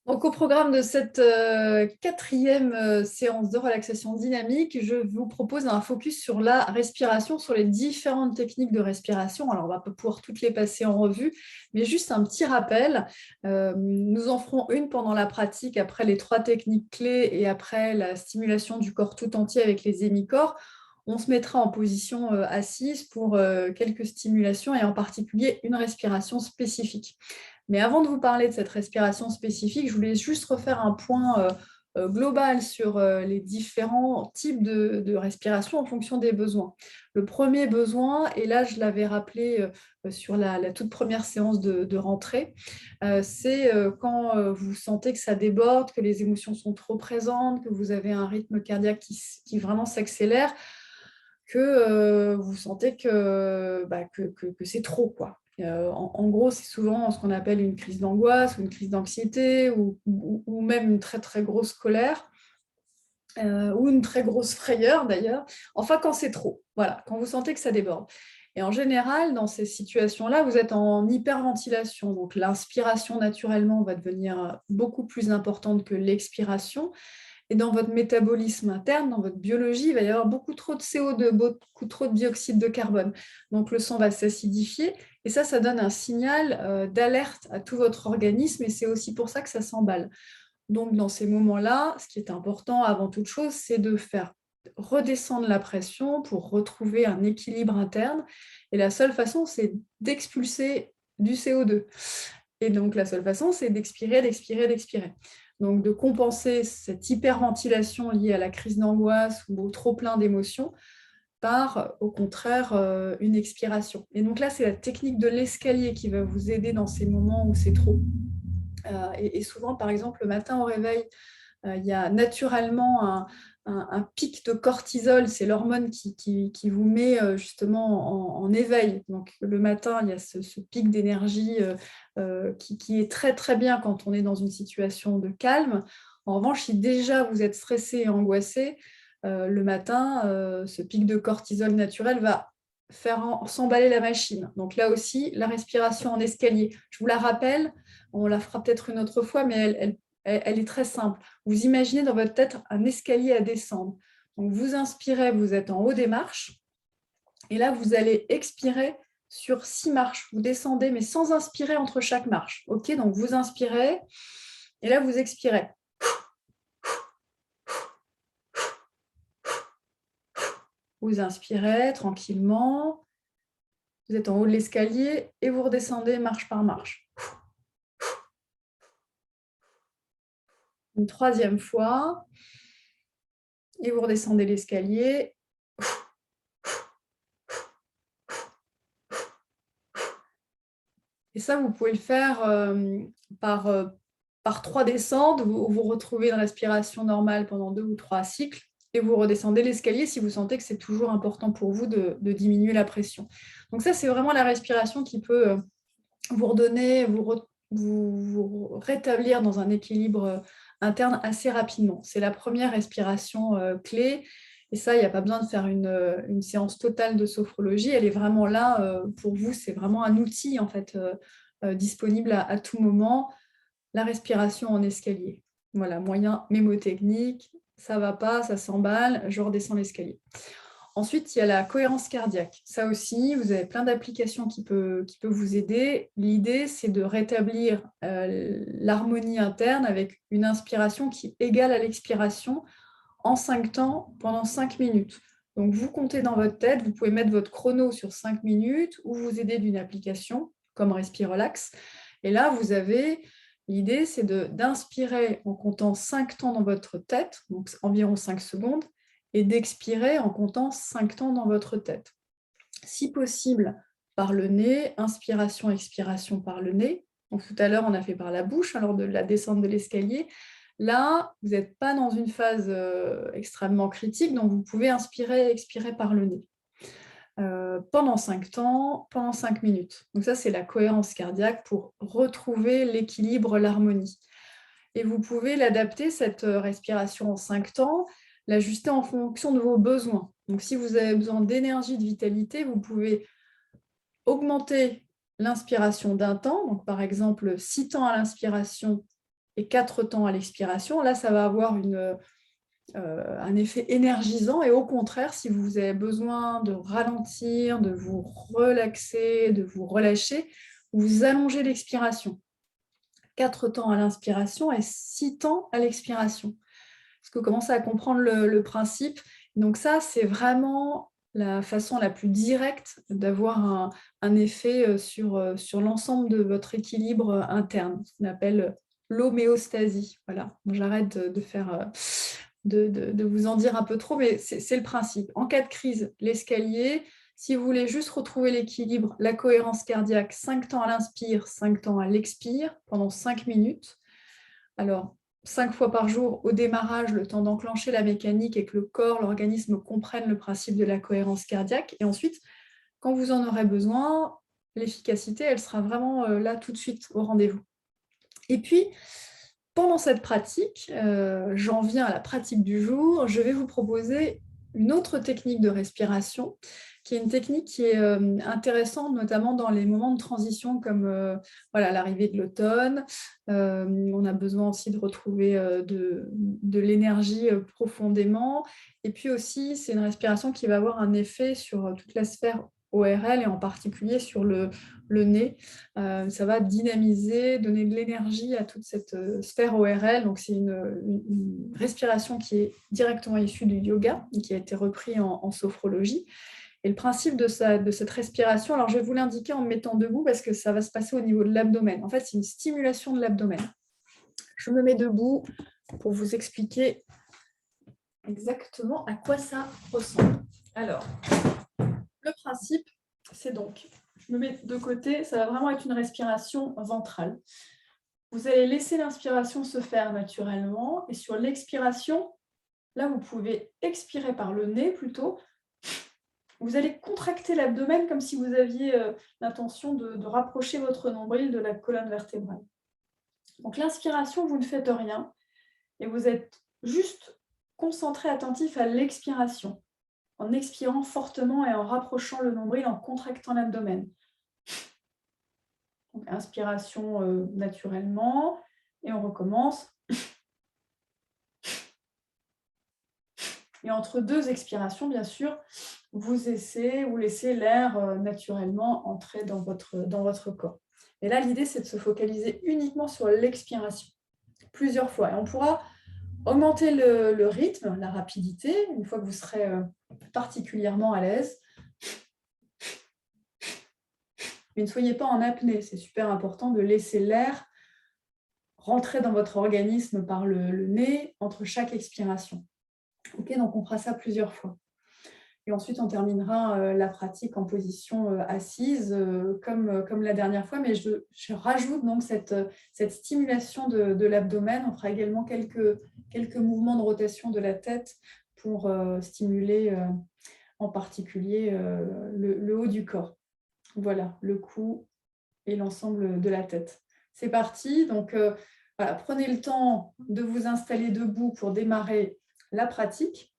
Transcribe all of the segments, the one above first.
Donc, au programme de cette quatrième séance de relaxation dynamique, je vous propose un focus sur la respiration, sur les différentes techniques de respiration. Alors, on va pas pouvoir toutes les passer en revue, mais juste un petit rappel. Nous en ferons une pendant la pratique, après les 3 techniques clés et après la stimulation du corps tout entier avec les hémicorps. On se mettra en position assise pour quelques stimulations et en particulier une respiration spécifique. Mais avant de vous parler de cette respiration spécifique, je voulais juste refaire un point global sur les différents types de respiration en fonction des besoins. Le premier besoin, et là je l'avais rappelé sur la toute première séance de rentrée, c'est quand vous sentez que ça déborde, que les émotions sont trop présentes, que vous avez un rythme cardiaque qui vraiment s'accélère, que vous sentez que c'est trop, quoi. En gros, c'est souvent ce qu'on appelle une crise d'angoisse ou une crise d'anxiété ou même une très très grosse colère ou une très grosse frayeur d'ailleurs. Enfin, quand c'est trop, voilà, quand vous sentez que ça déborde. Et en général, dans ces situations-là, vous êtes en hyperventilation. Donc l'inspiration, naturellement, va devenir beaucoup plus importante que l'expiration. Et dans votre métabolisme interne, dans votre biologie, il va y avoir beaucoup trop de CO2, beaucoup trop de dioxyde de carbone. Donc le sang va s'acidifier et ça donne un signal d'alerte à tout votre organisme et c'est aussi pour ça que ça s'emballe. Donc dans ces moments-là, ce qui est important avant toute chose, c'est de faire redescendre la pression pour retrouver un équilibre interne. Et la seule façon, c'est d'expulser du CO2. Et donc, la seule façon, c'est d'expirer, d'expirer, d'expirer. Donc, de compenser cette hyperventilation liée à la crise d'angoisse ou au trop-plein d'émotions par, au contraire, une expiration. Et donc là, c'est la technique de l'escalier qui va vous aider dans ces moments où c'est trop. Et souvent, par exemple, le matin au réveil, il y a naturellement un pic de cortisol, c'est l'hormone qui vous met justement en éveil. Donc le matin, il y a ce pic d'énergie qui est très très bien quand on est dans une situation de calme. En revanche, si déjà vous êtes stressé et angoissé, le matin, ce pic de cortisol naturel va faire s'emballer la machine. Donc là aussi, la respiration en escalier. Je vous la rappelle, on la fera peut-être une autre fois, mais elle est très simple. Vous imaginez dans votre tête un escalier à descendre. Donc vous inspirez, vous êtes en haut des marches, et là vous allez expirer sur 6 marches. Vous descendez, mais sans inspirer entre chaque marche. Ok, donc vous inspirez, et là vous expirez. Vous inspirez tranquillement, vous êtes en haut de l'escalier, et vous redescendez marche par marche. Une troisième fois, et vous redescendez l'escalier. Et ça, vous pouvez le faire par, par 3 descentes. Vous retrouvez une respiration normale pendant 2 ou 3 cycles et vous redescendez l'escalier si vous sentez que c'est toujours important pour vous de diminuer la pression. Donc ça, c'est vraiment la respiration qui peut vous redonner, vous rétablir dans un équilibre interne assez rapidement. C'est la première respiration clé. Et ça, il n'y a pas besoin de faire une séance totale de sophrologie. Elle est vraiment là pour vous. C'est vraiment un outil en fait, disponible à tout moment. La respiration en escalier. Voilà, moyen mémotechnique. Ça ne va pas, ça s'emballe, je redescends l'escalier. Ensuite, il y a la cohérence cardiaque. Ça aussi, vous avez plein d'applications qui peuvent vous aider. L'idée, c'est de rétablir l'harmonie interne avec une inspiration qui est égale à l'expiration en 5 temps pendant 5 minutes. Donc, vous comptez dans votre tête, vous pouvez mettre votre chrono sur 5 minutes ou vous aider d'une application comme Respirelax. Et là, vous avez, l'idée, c'est d'inspirer en comptant 5 temps dans votre tête, donc environ 5 secondes, et d'expirer en comptant 5 temps dans votre tête. Si possible, par le nez, inspiration, expiration par le nez. Donc, tout à l'heure, on a fait par la bouche, lors de la descente de l'escalier. Là, vous n'êtes pas dans une phase extrêmement critique, donc vous pouvez inspirer et expirer par le nez. Pendant 5 temps, pendant 5 minutes. Donc ça, c'est la cohérence cardiaque pour retrouver l'équilibre, l'harmonie. Et vous pouvez l'adapter, cette respiration en 5 temps, l'ajuster en fonction de vos besoins. Donc si vous avez besoin d'énergie, de vitalité, vous pouvez augmenter l'inspiration d'un temps, donc par exemple 6 temps à l'inspiration et 4 temps à l'expiration. Là, ça va avoir un effet énergisant et au contraire, si vous avez besoin de ralentir, de vous relaxer, de vous relâcher, vous allongez l'expiration. 4 temps à l'inspiration et 6 temps à l'expiration. Est-ce que vous commencez à comprendre le principe? Donc ça, c'est vraiment la façon la plus directe d'avoir un effet sur l'ensemble de votre équilibre interne, ce qu'on appelle l'homéostasie. Voilà, j'arrête de vous en dire un peu trop, mais c'est le principe. En cas de crise, l'escalier, si vous voulez juste retrouver l'équilibre, la cohérence cardiaque, 5 temps à l'inspire, 5 temps à l'expire, pendant 5 minutes. Alors, 5 fois par jour au démarrage, le temps d'enclencher la mécanique et que le corps, l'organisme comprennent le principe de la cohérence cardiaque. Et ensuite, quand vous en aurez besoin, l'efficacité, elle sera vraiment là tout de suite au rendez-vous. Et puis, pendant cette pratique, j'en viens à la pratique du jour, je vais vous proposer une autre technique de respiration, qui est une technique qui est intéressante, notamment dans les moments de transition comme voilà, l'arrivée de l'automne. On a besoin aussi de retrouver de l'énergie profondément. Et puis aussi, c'est une respiration qui va avoir un effet sur toute la sphère ORL et en particulier sur le nez. Ça va dynamiser, donner de l'énergie à toute cette sphère ORL. Donc, c'est une respiration qui est directement issue du yoga et qui a été repris en sophrologie. Et le principe de cette respiration, alors je vais vous l'indiquer en me mettant debout parce que ça va se passer au niveau de l'abdomen. En fait, c'est une stimulation de l'abdomen. Je me mets debout pour vous expliquer exactement à quoi ça ressemble. Alors, le principe, c'est donc, je me mets de côté, ça va vraiment être une respiration ventrale. Vous allez laisser l'inspiration se faire naturellement et sur l'expiration, là vous pouvez expirer par le nez plutôt. Vous allez contracter l'abdomen comme si vous aviez l'intention de rapprocher votre nombril de la colonne vertébrale. Donc l'inspiration, vous ne faites rien et vous êtes juste concentré, attentif à l'expiration, en expirant fortement et en rapprochant le nombril, en contractant l'abdomen. Donc, inspiration naturellement et on recommence. Et entre deux expirations, bien sûr, vous laissez l'air naturellement entrer dans votre corps. Et là, l'idée, c'est de se focaliser uniquement sur l'expiration, plusieurs fois. Et on pourra augmenter le rythme, la rapidité, une fois que vous serez particulièrement à l'aise. Mais ne soyez pas en apnée, c'est super important de laisser l'air rentrer dans votre organisme par le nez entre chaque expiration. Ok, donc on fera ça plusieurs fois. Et ensuite, on terminera la pratique en position assise, comme la dernière fois, mais je rajoute donc cette stimulation de l'abdomen. On fera également quelques mouvements de rotation de la tête pour stimuler en particulier le haut du corps. Voilà, le cou et l'ensemble de la tête. C'est parti. Donc, voilà, prenez le temps de vous installer debout pour démarrer la pratique.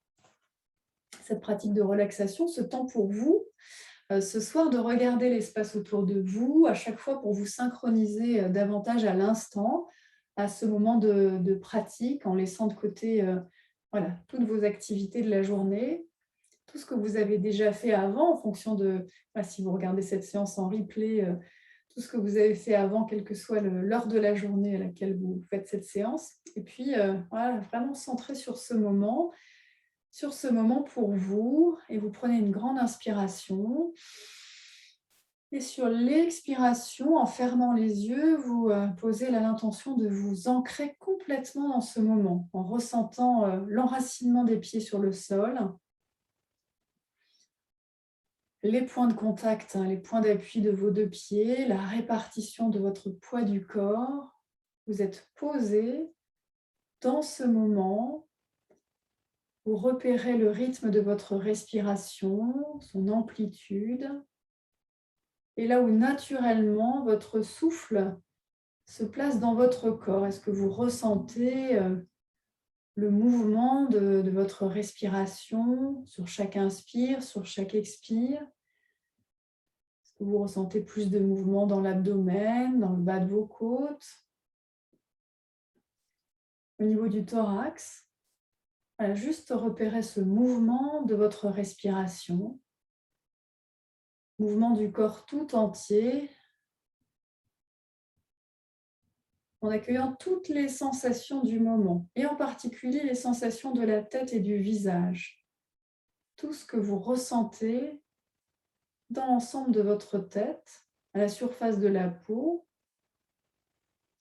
Cette pratique de relaxation, ce temps pour vous, ce soir, de regarder l'espace autour de vous, à chaque fois pour vous synchroniser davantage à l'instant, à ce moment de pratique, en laissant de côté voilà, toutes vos activités de la journée, tout ce que vous avez déjà fait avant, en fonction de, si vous regardez cette séance en replay, tout ce que vous avez fait avant, quelle que soit l'heure de la journée à laquelle vous faites cette séance. Et puis, voilà, vraiment centré sur ce moment pour vous, et vous prenez une grande inspiration. Et sur l'expiration, en fermant les yeux, vous posez l'intention de vous ancrer complètement dans ce moment, en ressentant l'enracinement des pieds sur le sol, les points de contact, les points d'appui de vos deux pieds, la répartition de votre poids du corps. Vous êtes posé dans ce moment. Vous repérez le rythme de votre respiration, son amplitude. Et là où naturellement votre souffle se place dans votre corps, est-ce que vous ressentez le mouvement de votre respiration sur chaque inspire, sur chaque expire? Est-ce que vous ressentez plus de mouvement dans l'abdomen, dans le bas de vos côtes? au niveau du thorax. Voilà, juste repérer ce mouvement de votre respiration, mouvement du corps tout entier, en accueillant toutes les sensations du moment, et en particulier les sensations de la tête et du visage. Tout ce que vous ressentez dans l'ensemble de votre tête, à la surface de la peau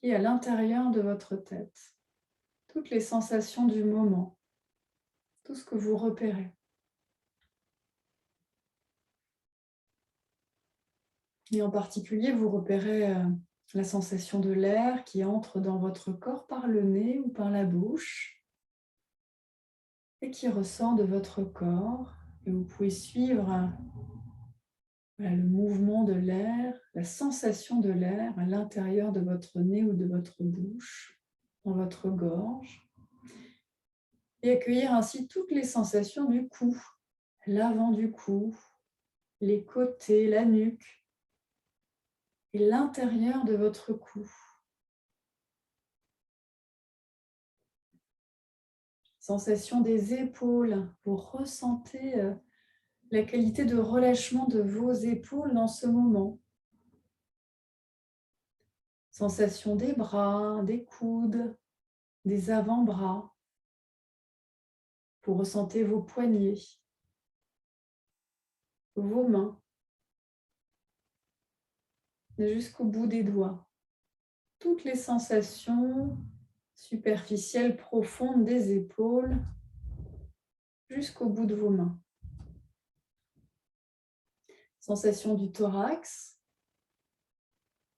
et à l'intérieur de votre tête. Toutes les sensations du moment, tout ce que vous repérez. Et en particulier, vous repérez la sensation de l'air qui entre dans votre corps par le nez ou par la bouche et qui ressort de votre corps. Et vous pouvez suivre le mouvement de l'air, la sensation de l'air à l'intérieur de votre nez ou de votre bouche, dans votre gorge. Et accueillir ainsi toutes les sensations du cou, l'avant du cou, les côtés, la nuque et l'intérieur de votre cou. Sensation des épaules, vous ressentez la qualité de relâchement de vos épaules dans ce moment. Sensation des bras, des coudes, des avant-bras. Vous ressentez vos poignets, vos mains, jusqu'au bout des doigts. Toutes les sensations superficielles, profondes des épaules, jusqu'au bout de vos mains. Sensation du thorax,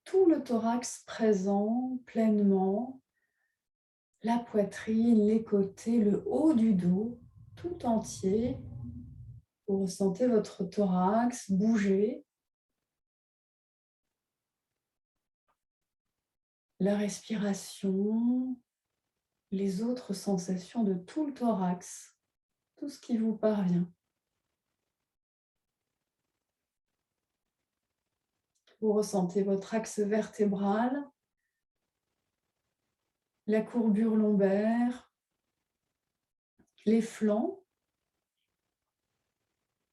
tout le thorax présent pleinement, la poitrine, les côtés, le haut du dos, tout entier. Vous ressentez votre thorax bouger. La respiration, les autres sensations de tout le thorax, tout ce qui vous parvient. Vous ressentez votre axe vertébral, la courbure lombaire, les flancs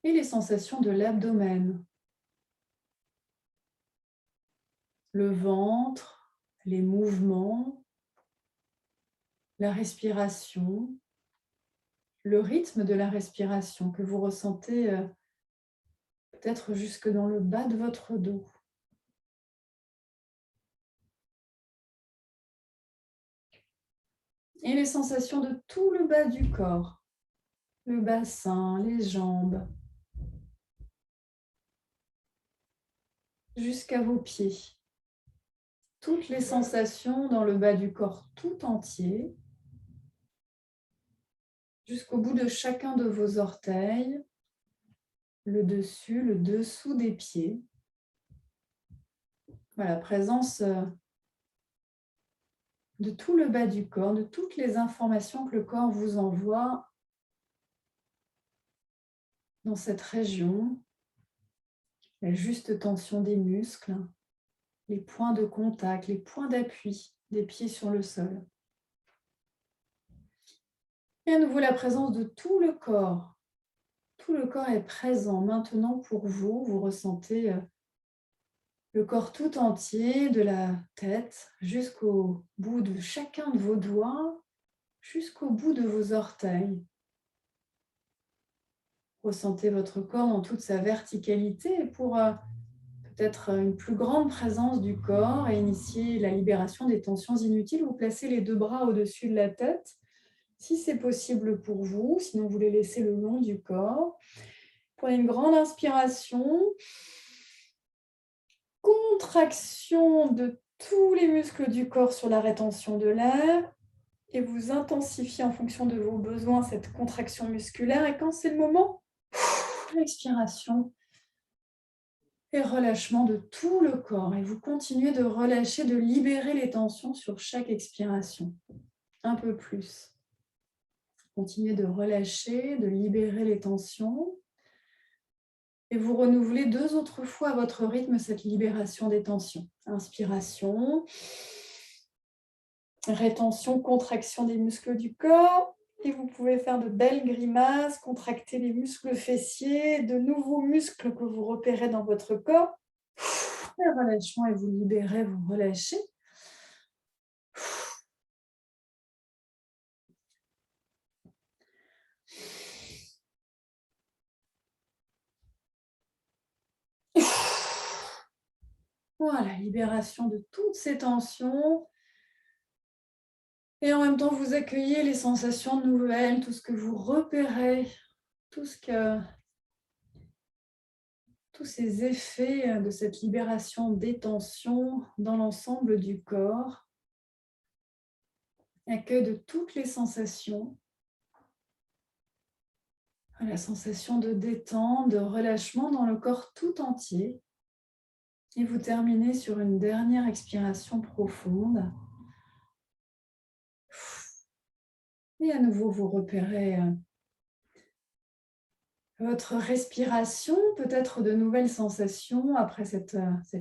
et les sensations de l'abdomen. Le ventre, les mouvements, la respiration, le rythme de la respiration que vous ressentez peut-être jusque dans le bas de votre dos. Et les sensations de tout le bas du corps, le bassin, les jambes, jusqu'à vos pieds. Toutes les sensations dans le bas du corps tout entier, jusqu'au bout de chacun de vos orteils, le dessus, le dessous des pieds. Voilà, présence de tout le bas du corps, de toutes les informations que le corps vous envoie dans cette région, la juste tension des muscles, les points de contact, les points d'appui des pieds sur le sol. Et à nouveau la présence de tout le corps. Tout le corps est présent maintenant pour vous. Vous ressentez le corps tout entier, de la tête jusqu'au bout de chacun de vos doigts, jusqu'au bout de vos orteils. Ressentez votre corps dans toute sa verticalité pour peut-être une plus grande présence du corps et initier la libération des tensions inutiles. Vous placez les deux bras au-dessus de la tête, si c'est possible pour vous, sinon vous les laissez le long du corps. Prenez une grande inspiration. Contraction de tous les muscles du corps sur la rétention de l'air et vous intensifiez en fonction de vos besoins cette contraction musculaire et quand c'est le moment, expiration et relâchement de tout le corps et vous continuez de relâcher, de libérer les tensions sur chaque expiration. Un peu plus. Continuez de relâcher, de libérer les tensions. Et vous renouvelez 2 autres fois à votre rythme cette libération des tensions. Inspiration. Rétention, contraction des muscles du corps. Et vous pouvez faire de belles grimaces, contracter les muscles fessiers, de nouveaux muscles que vous repérez dans votre corps. Et relâchement et vous libérez, vous relâchez. Voilà, libération de toutes ces tensions. Et en même temps, vous accueillez les sensations nouvelles, tout ce que vous repérez, tous ces effets de cette libération des tensions dans l'ensemble du corps. Accueil de toutes les sensations. La sensation de détente, de relâchement dans le corps tout entier. Et vous terminez sur une dernière expiration profonde. Et à nouveau, vous repérez votre respiration, peut-être de nouvelles sensations après cette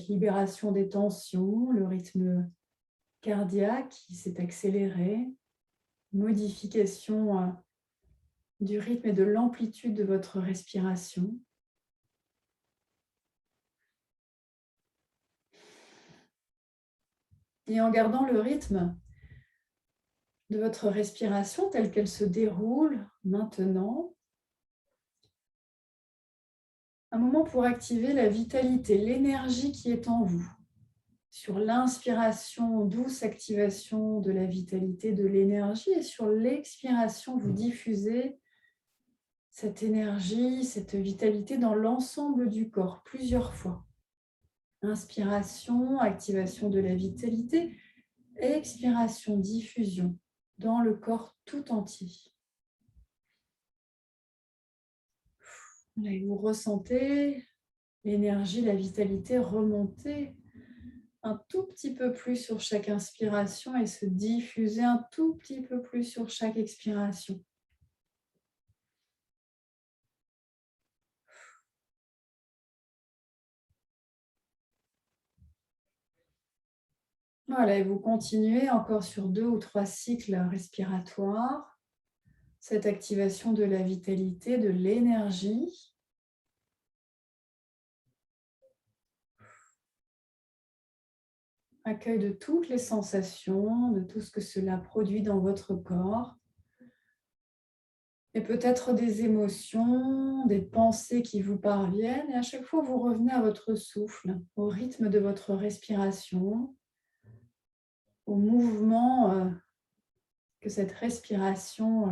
libération des tensions, le rythme cardiaque qui s'est accéléré, modification du rythme et de l'amplitude de votre respiration. Et en gardant le rythme de votre respiration telle qu'elle se déroule maintenant, un moment pour activer la vitalité, l'énergie qui est en vous. Sur l'inspiration, douce activation de la vitalité, de l'énergie, et sur l'expiration, vous diffusez cette énergie, cette vitalité dans l'ensemble du corps, plusieurs fois. Inspiration, activation de la vitalité, expiration, diffusion dans le corps tout entier. Et vous ressentez l'énergie, la vitalité remonter un tout petit peu plus sur chaque inspiration et se diffuser un tout petit peu plus sur chaque expiration. Voilà, et vous continuez encore sur 2 ou 3 cycles respiratoires. Cette activation de la vitalité, de l'énergie. Accueil de toutes les sensations, de tout ce que cela produit dans votre corps. Et peut-être des émotions, des pensées qui vous parviennent. Et à chaque fois, vous revenez à votre souffle, au rythme de votre respiration, au mouvement que cette respiration,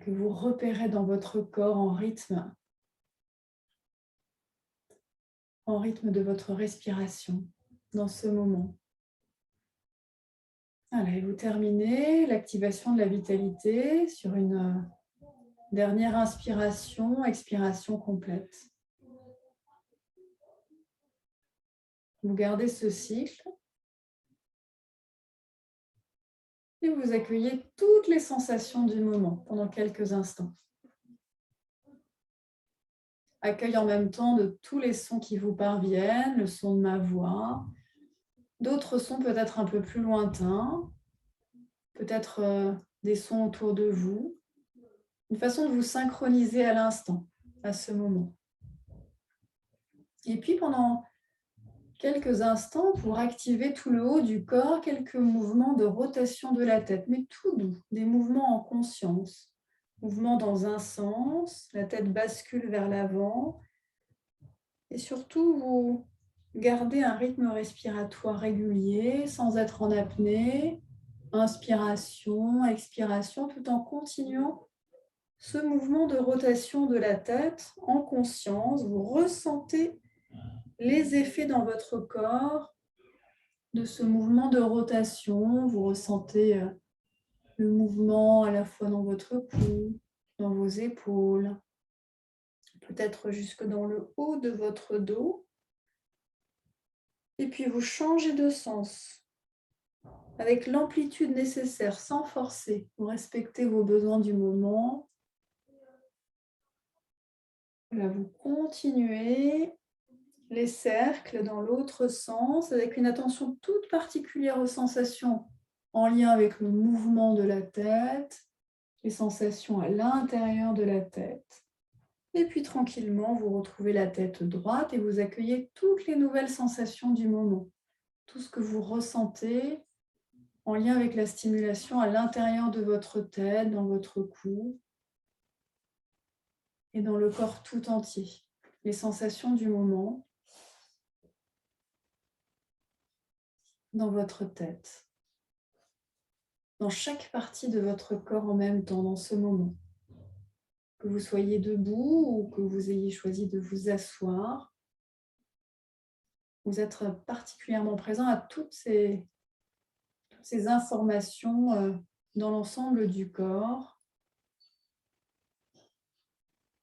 que vous repérez dans votre corps en rythme de votre respiration dans ce moment. Voilà, et vous terminez l'activation de la vitalité sur une dernière inspiration, expiration complète. Vous gardez ce cycle et vous accueillez toutes les sensations du moment pendant quelques instants. Accueil en même temps de tous les sons qui vous parviennent, le son de ma voix, d'autres sons peut-être un peu plus lointains, peut-être des sons autour de vous, une façon de vous synchroniser à l'instant, à ce moment. Et puis pendant quelques instants, pour activer tout le haut du corps, quelques mouvements de rotation de la tête, mais tout doux, des mouvements en conscience. Mouvement dans un sens, la tête bascule vers l'avant. Et surtout, vous gardez un rythme respiratoire régulier, sans être en apnée. Inspiration, expiration, tout en continuant ce mouvement de rotation de la tête en conscience. Vous ressentez les effets dans votre corps de ce mouvement de rotation. Vous ressentez le mouvement à la fois dans votre cou, dans vos épaules, peut-être jusque dans le haut de votre dos. Et puis vous changez de sens avec l'amplitude nécessaire, sans forcer. Vous respectez vos besoins du moment. Là, vous continuez les cercles dans l'autre sens avec une attention toute particulière aux sensations en lien avec le mouvement de la tête, les sensations à l'intérieur de la tête. Et puis tranquillement, vous retrouvez la tête droite et vous accueillez toutes les nouvelles sensations du moment. Tout ce que vous ressentez en lien avec la stimulation à l'intérieur de votre tête, dans votre cou et dans le corps tout entier. Les sensations du moment dans votre tête, dans chaque partie de votre corps en même temps, dans ce moment. Que vous soyez debout ou que vous ayez choisi de vous asseoir, vous êtes particulièrement présent à toutes ces informations dans l'ensemble du corps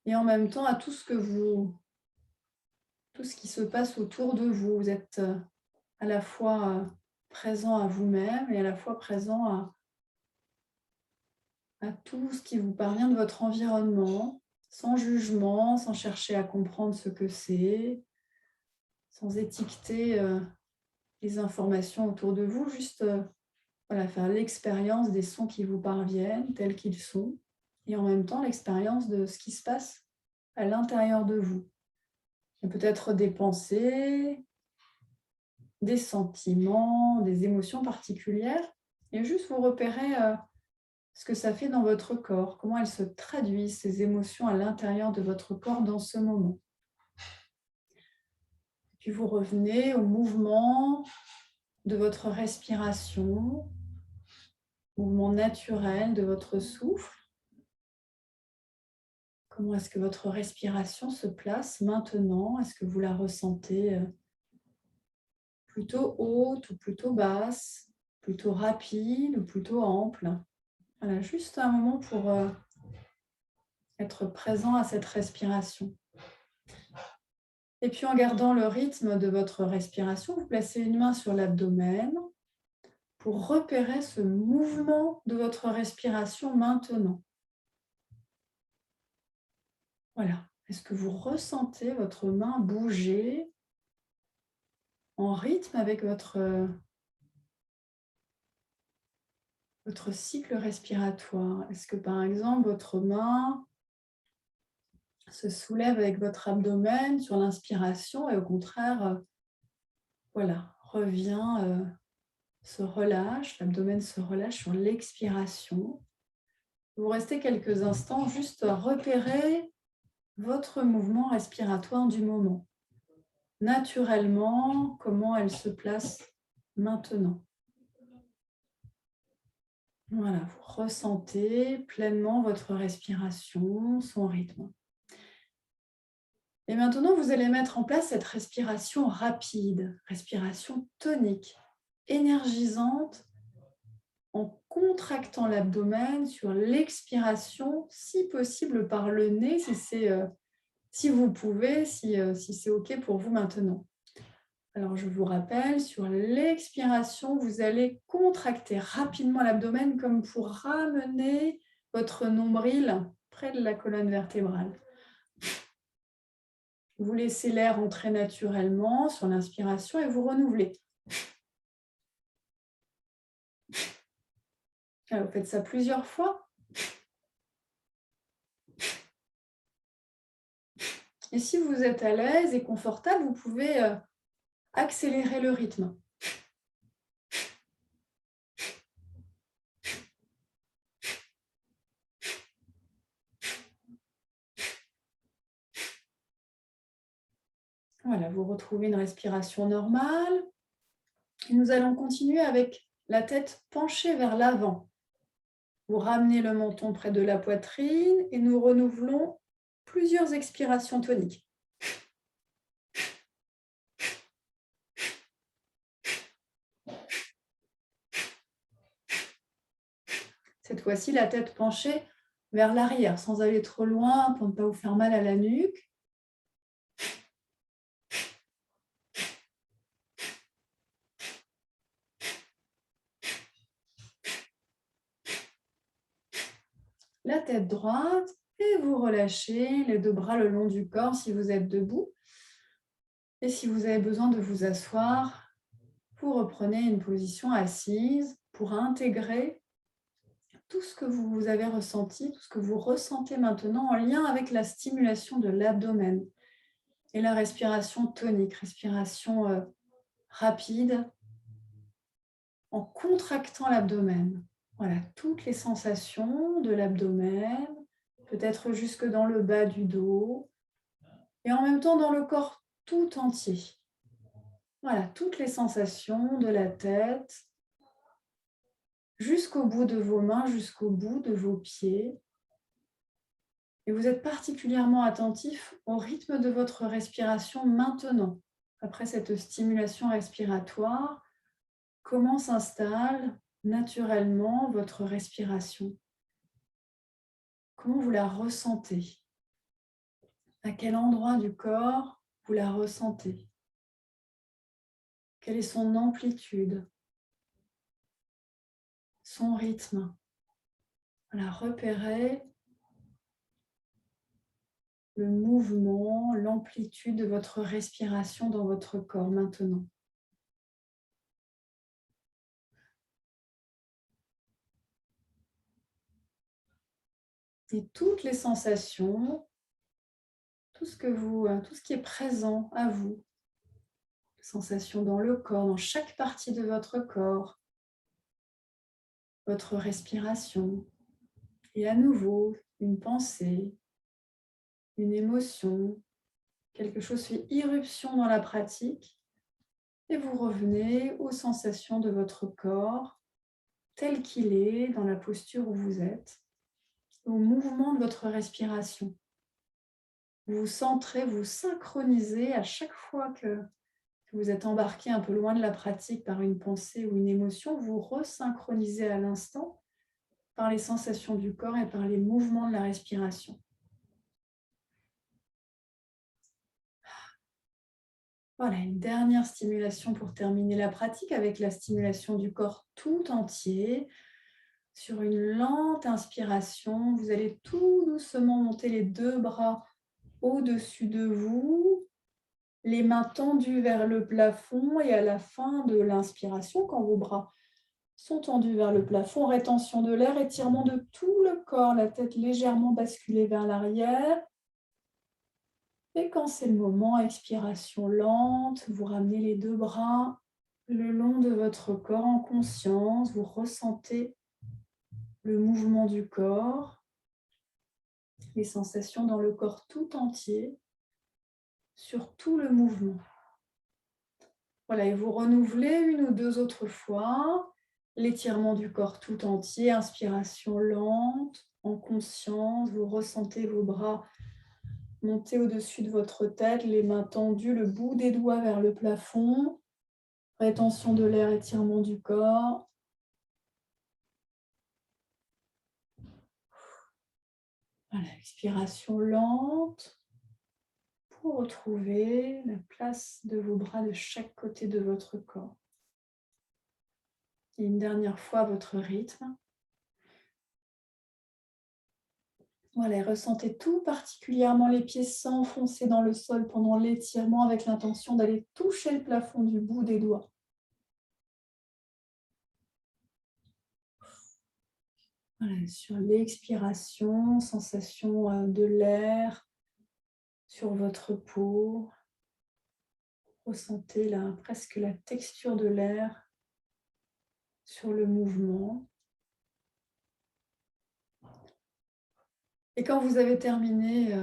et en même temps à tout ce qui se passe autour de vous. Vous êtes à la fois présent à vous-même et à la fois présent à tout ce qui vous parvient de votre environnement, sans jugement, sans chercher à comprendre ce que c'est, sans étiqueter les informations autour de vous, juste voilà, faire l'expérience des sons qui vous parviennent tels qu'ils sont et en même temps l'expérience de ce qui se passe à l'intérieur de vous. Il y a peut-être des pensées, des sentiments, des émotions particulières et juste vous repérez ce que ça fait dans votre corps, comment elles se traduisent, ces émotions à l'intérieur de votre corps dans ce moment. Puis vous revenez au mouvement de votre respiration, mouvement naturel de votre souffle. Comment est-ce que votre respiration se place maintenant? Est-ce que vous la ressentez plutôt haute ou plutôt basse, plutôt rapide ou plutôt ample? Voilà, juste un moment pour être présent à cette respiration. Et puis en gardant le rythme de votre respiration, vous placez une main sur l'abdomen pour repérer ce mouvement de votre respiration maintenant. Voilà. Est-ce que vous ressentez votre main bouger en rythme avec votre cycle respiratoire? Est-ce que par exemple votre main se soulève avec votre abdomen sur l'inspiration et au contraire, voilà, revient, se relâche, l'abdomen se relâche sur l'expiration. Vous restez quelques instants juste à repérer votre mouvement respiratoire du moment. Naturellement, comment elle se place maintenant. Voilà, vous ressentez pleinement votre respiration, son rythme. Et maintenant, vous allez mettre en place cette respiration rapide, respiration tonique, énergisante, en contractant l'abdomen sur l'expiration, si possible par le nez, si vous pouvez, si c'est OK pour vous maintenant. Alors, je vous rappelle, sur l'expiration, vous allez contracter rapidement l'abdomen comme pour ramener votre nombril près de la colonne vertébrale. Vous laissez l'air entrer naturellement sur l'inspiration et vous renouvelez. Alors, vous faites ça plusieurs fois. Et si vous êtes à l'aise et confortable, vous pouvez accélérer le rythme. Voilà, vous retrouvez une respiration normale. Et nous allons continuer avec la tête penchée vers l'avant. Vous ramenez le menton près de la poitrine et nous renouvelons plusieurs expirations toniques. Cette fois-ci, la tête penchée vers l'arrière, sans aller trop loin pour ne pas vous faire mal à la nuque. La tête droite et vous relâchez les deux bras le long du corps si vous êtes debout. Et si vous avez besoin de vous asseoir, vous reprenez une position assise pour intégrer tout ce que vous avez ressenti, tout ce que vous ressentez maintenant en lien avec la stimulation de l'abdomen et la respiration tonique, respiration rapide, en contractant l'abdomen. Voilà, toutes les sensations de l'abdomen, peut-être jusque dans le bas du dos, et en même temps dans le corps tout entier. Voilà, toutes les sensations de la tête, jusqu'au bout de vos mains, jusqu'au bout de vos pieds. Et vous êtes particulièrement attentif au rythme de votre respiration maintenant. Après cette stimulation respiratoire, comment s'installe naturellement votre respiration? Comment vous la ressentez? À quel endroit du corps vous la ressentez? Quelle est son amplitude? Son rythme? Voilà, repérez le mouvement, l'amplitude de votre respiration dans votre corps maintenant. Et toutes les sensations, tout ce qui est présent à vous, sensations dans le corps, dans chaque partie de votre corps, votre respiration, et à nouveau une pensée, une émotion, quelque chose fait irruption dans la pratique, et vous revenez aux sensations de votre corps tel qu'il est, dans la posture où vous êtes, au mouvement de votre respiration. Vous vous centrez, vous synchronisez à chaque fois que vous êtes embarqué un peu loin de la pratique par une pensée ou une émotion, vous resynchronisez à l'instant par les sensations du corps et par les mouvements de la respiration. Voilà, une dernière stimulation pour terminer la pratique avec la stimulation du corps tout entier. Sur une lente inspiration, vous allez tout doucement monter les deux bras au-dessus de vous, les mains tendues vers le plafond, et à la fin de l'inspiration, quand vos bras sont tendus vers le plafond, rétention de l'air, étirement de tout le corps, la tête légèrement basculée vers l'arrière. Et quand c'est le moment, expiration lente, vous ramenez les deux bras le long de votre corps en conscience, vous ressentez le mouvement du corps, les sensations dans le corps tout entier, sur tout le mouvement. Voilà, et vous renouvelez une ou deux autres fois l'étirement du corps tout entier, inspiration lente, en conscience, vous ressentez vos bras monter au-dessus de votre tête, les mains tendues, le bout des doigts vers le plafond, rétention de l'air, étirement du corps. Voilà, expiration lente pour retrouver la place de vos bras de chaque côté de votre corps. Et une dernière fois, votre rythme. Voilà, et ressentez tout particulièrement les pieds s'enfoncer dans le sol pendant l'étirement avec l'intention d'aller toucher le plafond du bout des doigts. Voilà, sur l'expiration, sensation de l'air sur votre peau. Ressentez presque la texture de l'air sur le mouvement. Et quand vous avez terminé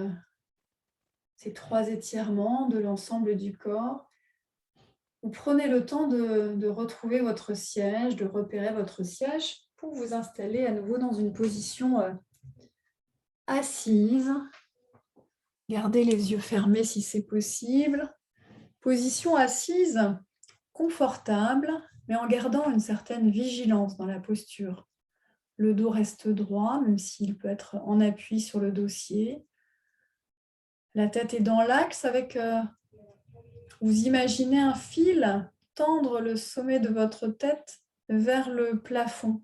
ces 3 étirements de l'ensemble du corps, vous prenez le temps de retrouver votre siège, de repérer votre siège pour vous installer à nouveau dans une position assise. Gardez les yeux fermés si c'est possible. Position assise, confortable, mais en gardant une certaine vigilance dans la posture. Le dos reste droit, même s'il peut être en appui sur le dossier. La tête est dans l'axe avec, vous imaginez un fil tendre le sommet de votre tête vers le plafond.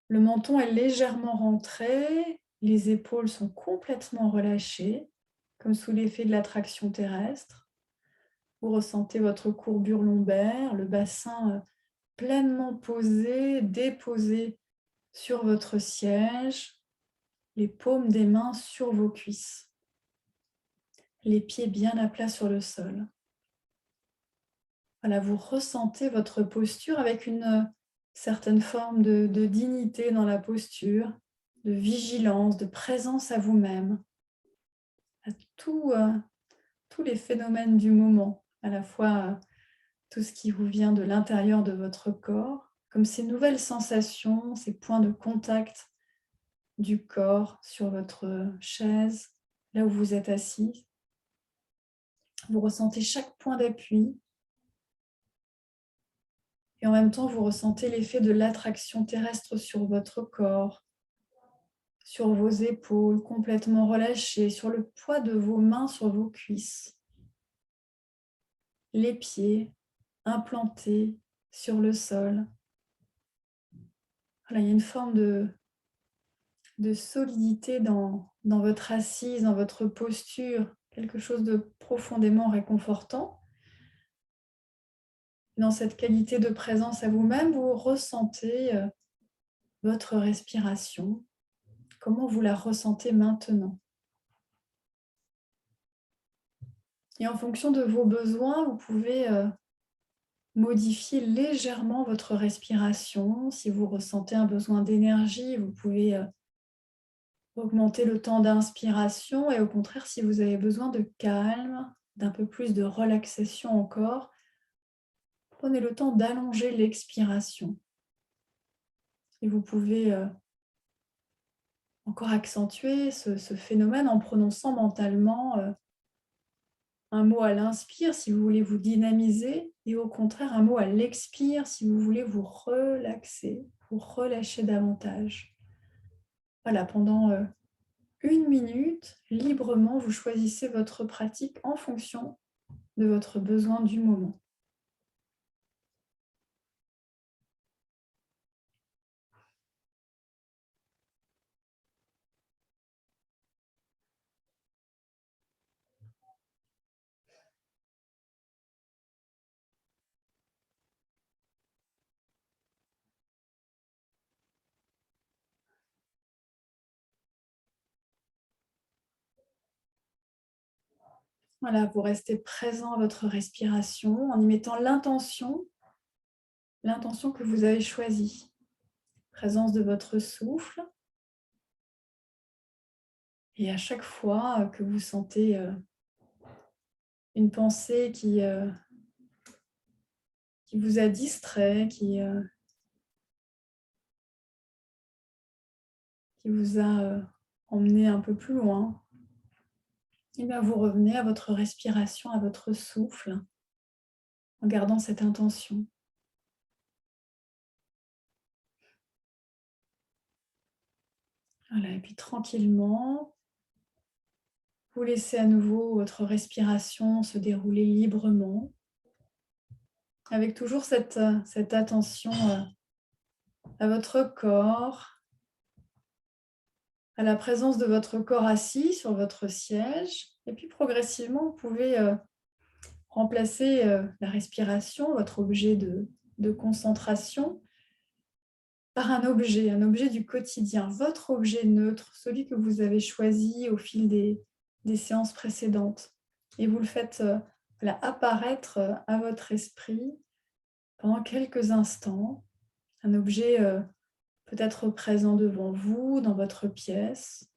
Le menton est légèrement rentré, les épaules sont complètement relâchées, comme sous l'effet de l'attraction terrestre. Vous ressentez votre courbure lombaire, le bassin pleinement posé, déposé sur votre siège, les paumes des mains sur vos cuisses, les pieds bien à plat sur le sol. Voilà, vous ressentez votre posture avec une certaine forme de dignité dans la posture, de vigilance, de présence à vous-même, à tous les phénomènes du moment, à la fois tout ce qui vous vient de l'intérieur de votre corps, comme ces nouvelles sensations, ces points de contact du corps sur votre chaise, là où vous êtes assis. Vous ressentez chaque point d'appui et en même temps, vous ressentez l'effet de l'attraction terrestre sur votre corps, sur vos épaules complètement relâchées, sur le poids de vos mains sur vos cuisses, les pieds implantés sur le sol. Voilà, il y a une forme de solidité dans votre assise, dans votre posture, quelque chose de profondément réconfortant. Dans cette qualité de présence à vous-même, vous ressentez votre respiration. Comment vous la ressentez maintenant? Et en fonction de vos besoins, vous pouvez modifier légèrement votre respiration. Si vous ressentez un besoin d'énergie, vous pouvez augmenter le temps d'inspiration et au contraire, si vous avez besoin de calme, d'un peu plus de relaxation encore, prenez le temps d'allonger l'expiration. Et vous pouvez encore accentuer ce phénomène en prononçant mentalement un mot à l'inspire si vous voulez vous dynamiser et au contraire un mot à l'expire si vous voulez vous relaxer, vous relâcher davantage. Voilà, pendant 1 minute, librement, vous choisissez votre pratique en fonction de votre besoin du moment. Voilà, vous restez présent à votre respiration en y mettant l'intention que vous avez choisie. Présence de votre souffle. Et à chaque fois que vous sentez une pensée qui vous a distrait, qui vous a emmené un peu plus loin, et bien vous revenez à votre respiration, à votre souffle, en gardant cette intention. Voilà, et puis tranquillement, vous laissez à nouveau votre respiration se dérouler librement, avec toujours cette attention à votre corps, à la présence de votre corps assis sur votre siège. Et puis progressivement, vous pouvez remplacer la respiration, votre objet de concentration, par un objet du quotidien, votre objet neutre, celui que vous avez choisi au fil des séances précédentes. Et vous le faites voilà, apparaître à votre esprit pendant quelques instants. Un objet peut-être présent devant vous, dans votre pièce,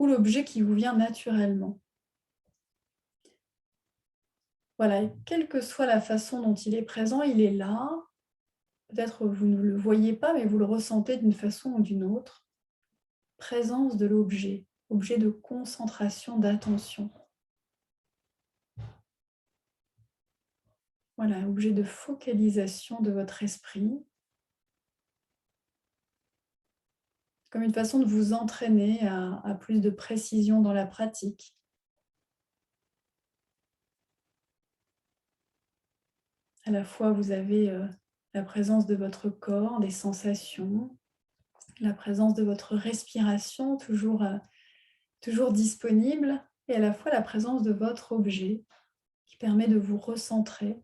ou l'objet qui vous vient naturellement. Voilà, et quelle que soit la façon dont il est présent, il est là. Peut-être vous ne le voyez pas, mais vous le ressentez d'une façon ou d'une autre. Présence de l'objet, objet de concentration, d'attention. Voilà, objet de focalisation de votre esprit. Comme une façon de vous entraîner à plus de précision dans la pratique. À la fois, vous avez la présence de votre corps, des sensations, la présence de votre respiration, toujours disponible, et à la fois la présence de votre objet, qui permet de vous recentrer.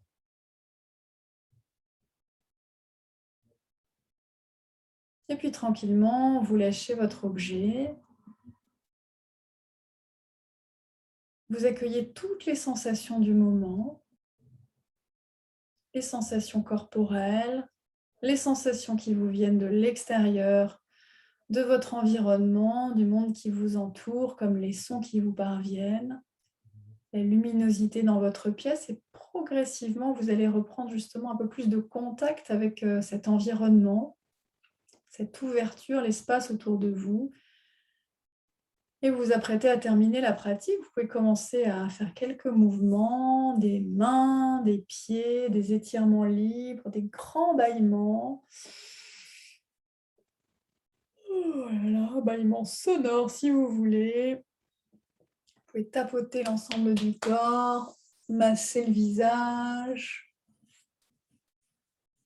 Et puis tranquillement, vous lâchez votre objet. Vous accueillez toutes les sensations du moment, les sensations corporelles, les sensations qui vous viennent de l'extérieur, de votre environnement, du monde qui vous entoure, comme les sons qui vous parviennent, la luminosité dans votre pièce, et progressivement, vous allez reprendre justement un peu plus de contact avec cet environnement, cette ouverture, l'espace autour de vous. Et vous vous apprêtez à terminer la pratique. Vous pouvez commencer à faire quelques mouvements, des mains, des pieds, des étirements libres, des grands bâillements. Oh là là, bâillements sonores si vous voulez. Vous pouvez tapoter l'ensemble du corps, masser le visage.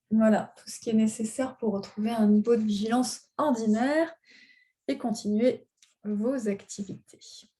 Voilà, tout ce qui est nécessaire pour retrouver un niveau de vigilance ordinaire et continuer vos activités.